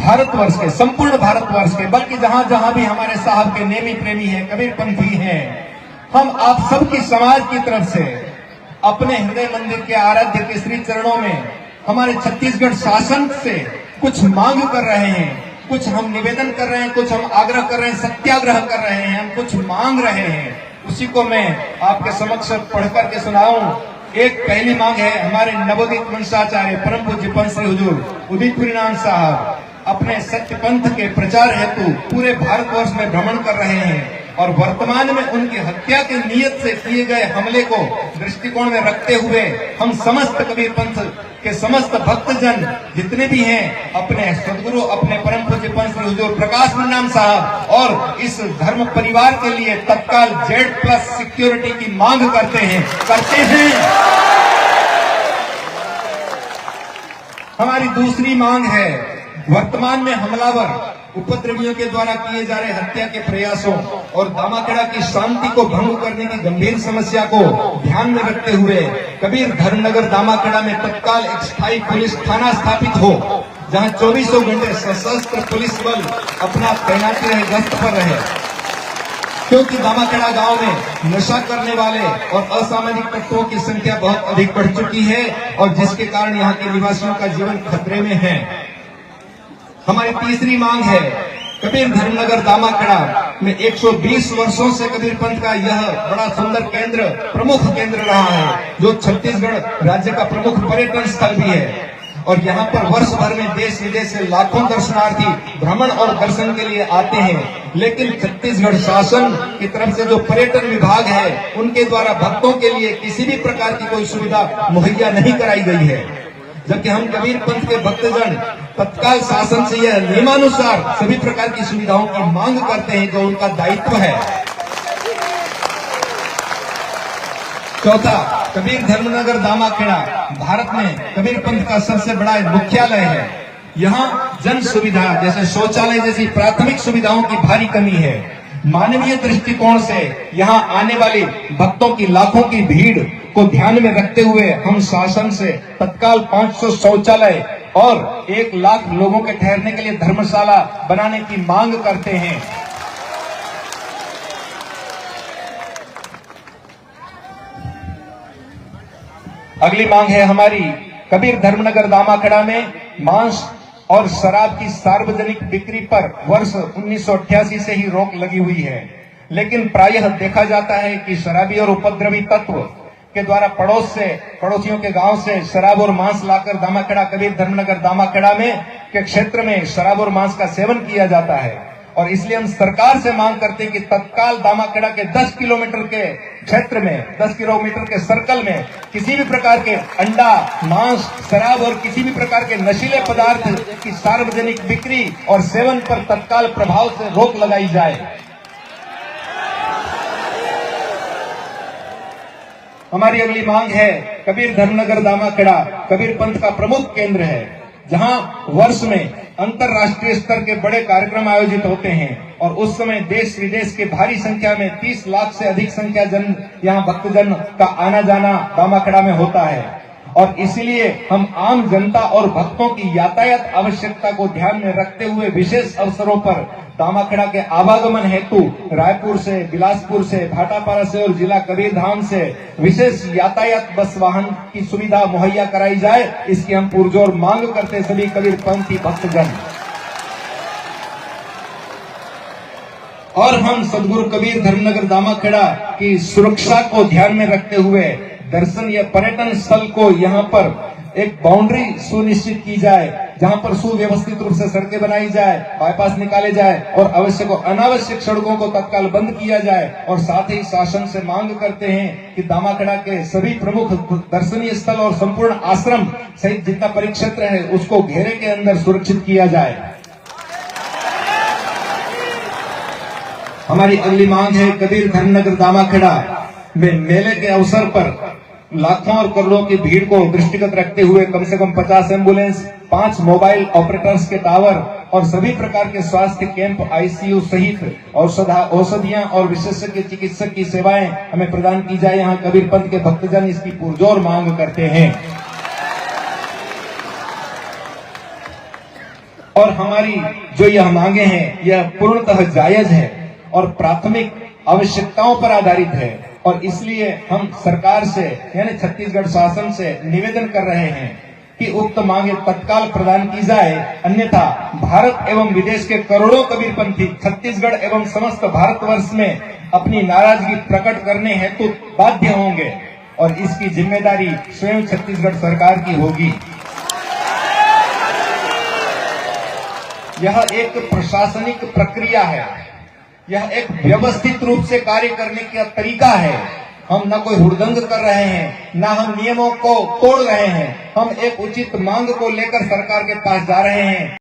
भारतवर्ष के, संपूर्ण भारतवर्ष के, बल्कि जहां जहां भी हमारे साहब के नेमी प्रेमी हैं, कबीरपंथी हैं, हम आप सबकी समाज की तरफ से अपने हृदय मंदिर के आराध्य के श्री चरणों में हमारे छत्तीसगढ़ शासन से कुछ मांग कर रहे हैं, कुछ हम निवेदन कर रहे हैं, कुछ हम आग्रह कर रहे हैं, सत्याग्रह कर रहे हैं, हम कुछ मांग रहे हैं। उसी को मैं आपके समक्ष पढ़ करके सुनाऊं। एक पहली मांग है, हमारे नवोदित वंशाचार्य परम पूज्य पंत श्री हुजूर उदित पुरीनाम साहब अपने सत्य पंथ के प्रचार हेतु पूरे भारतवर्ष में भ्रमण कर रहे हैं और वर्तमान में उनकी हत्या के नियत से किए गए हमले को दृष्टिकोण में रखते हुए हम समस्त कबीर पंथ के समस्त भक्तजन जितने भी हैं, अपने सदगुरु, अपने परम पूज्य पंत श्री हुजूर प्रकाश पुरीनाम साहब और इस धर्म परिवार के लिए तत्काल Z+ सिक्योरिटी की मांग करते हैं। हमारी दूसरी मांग है, वर्तमान में हमलावर उपद्रवियों के द्वारा किए जा रहे हत्या के प्रयासों और दामाखेड़ा की शांति को भंग करने की गंभीर समस्या को ध्यान में रखते हुए कबीर धर्मनगर दामाखेड़ा में तत्काल एक स्थायी पुलिस थाना स्थापित हो, जहां 24 घंटे सशस्त्र पुलिस बल अपना तैनाती रहे, गश्त पर रहे। क्योंकि दामाखेड़ा गांव में नशा करने वाले और असामाजिक तत्वों की संख्या बहुत अधिक बढ़ चुकी है और जिसके कारण यहाँ के निवासियों का जीवन खतरे में है। हमारी तीसरी मांग है, कबीर धर्मनगर दामाखेड़ा में 120 वर्षों से कबीर पंथ का यह बड़ा सुंदर केंद्र, प्रमुख केंद्र रहा है, जो छत्तीसगढ़ राज्य का प्रमुख पर्यटन स्थल भी है और यहाँ पर वर्ष भर में देश विदेश से लाखों दर्शनार्थी भ्रमण और दर्शन के लिए आते हैं। लेकिन छत्तीसगढ़ शासन की तरफ से जो पर्यटन विभाग है, उनके द्वारा भक्तों के लिए किसी भी प्रकार की कोई सुविधा मुहैया नहीं कराई गई है, जबकि हम कबीर पंथ के भक्तजन तत्काल शासन से यह नियमानुसार सभी प्रकार की सुविधाओं की मांग करते हैं, जो उनका दायित्व है। चौथा, कबीर धर्मनगर दामाखेड़ा भारत में कबीर पंथ का सबसे बड़ा मुख्यालय है। यहाँ जन सुविधा जैसे शौचालय जैसी प्राथमिक सुविधाओं की भारी कमी है। मानवीय दृष्टिकोण से यहाँ आने वाले भक्तों की लाखों की भीड़ को ध्यान में रखते हुए हम शासन से तत्काल 500 शौचालय और 1 लाख लोगों के ठहरने के लिए धर्मशाला बनाने की मांग करते हैं। अगली मांग है हमारी, कबीर धर्मनगर दामाखेड़ा में मांस और शराब की सार्वजनिक बिक्री पर वर्ष 1988 से ही रोक लगी हुई है, लेकिन प्रायः देखा जाता है कि शराबी और उपद्रवी तत्व के द्वारा पड़ोसियों के गांव से शराब और मांस लाकर दामाखेड़ा कबीर धर्मनगर दामाखेड़ा में के क्षेत्र में शराब और मांस का सेवन किया जाता है और इसलिए हम सरकार से मांग करते हैं कि तत्काल दामाखेड़ा के 10 किलोमीटर के क्षेत्र में, 10 किलोमीटर के सर्कल में किसी भी प्रकार के अंडा, मांस, शराब और किसी भी प्रकार के नशीले पदार्थ की सार्वजनिक बिक्री और सेवन पर तत्काल प्रभाव से रोक लगाई जाए। हमारी अगली मांग है, कबीर धर्मनगर दामाखेड़ा कबीर पंथ का प्रमुख केंद्र है, जहां वर्ष में अंतर्राष्ट्रीय स्तर के बड़े कार्यक्रम आयोजित होते हैं और उस समय देश विदेश के भारी संख्या में 30 लाख से अधिक संख्या जन यहाँ भक्तजन का आना जाना दामाखेड़ा में होता है और इसीलिए हम आम जनता और भक्तों की यातायात आवश्यकता को ध्यान में रखते हुए विशेष अवसरों पर दामाखेड़ा के आवागमन हेतु रायपुर से, बिलासपुर से, भाटापारा से और जिला कबीरधाम से विशेष यातायात बस वाहन की सुविधा मुहैया कराई जाए, इसकी हम पुरजोर मांग करते सभी कबीरपंथी भक्तजन। और हम सदगुरु कबीर धर्मनगर दामाखेड़ा की सुरक्षा को ध्यान में रखते हुए दर्शन या पर्यटन स्थल को यहाँ पर एक बाउंड्री सुनिश्चित की जाए, जहां पर सुव्यवस्थित रूप से सड़कें बनाई जाए, बाईपास निकाले जाए और आवश्यक और अनावश्यक सड़कों को तत्काल बंद किया जाए। और साथ ही शासन से मांग करते हैं कि दामाखेड़ा के सभी प्रमुख दर्शनीय स्थल और संपूर्ण आश्रम सहित जितना परिक्षेत्र है उसको घेरे के अंदर सुरक्षित किया जाए। हमारी अगली मांग है, कबीर धर्मनगर दामाखेड़ा में मेले के अवसर पर लाखों और करोड़ों की भीड़ को दृष्टिगत रखते हुए कम से कम 50 एम्बुलेंस, 5 मोबाइल ऑपरेटर्स के टावर और सभी प्रकार के स्वास्थ्य कैंप, आईसीयू सहित औषधियां और विशेषज्ञ चिकित्सक की सेवाएं हमें प्रदान की जाए। यहाँ कबीर पंथ के भक्तजन इसकी पुरजोर मांग करते हैं। और हमारी जो यह मांगे हैं यह पूर्णतः जायज है और प्राथमिक आवश्यकताओं पर आधारित है और इसलिए हम सरकार से यानी छत्तीसगढ़ शासन से निवेदन कर रहे हैं कि उक्त मांगे तत्काल प्रदान की जाए, अन्यथा भारत एवं विदेश के करोड़ों कबीरपंथी छत्तीसगढ़ एवं समस्त भारतवर्ष में अपनी नाराजगी प्रकट करने हेतु बाध्य होंगे और इसकी जिम्मेदारी स्वयं छत्तीसगढ़ सरकार की होगी। यह एक प्रशासनिक प्रक्रिया है, यह एक व्यवस्थित रूप से कार्य करने का तरीका है। हम न कोई हुड़दंग कर रहे हैं, न हम नियमों को तोड़ रहे हैं, हम एक उचित मांग को लेकर सरकार के पास जा रहे हैं।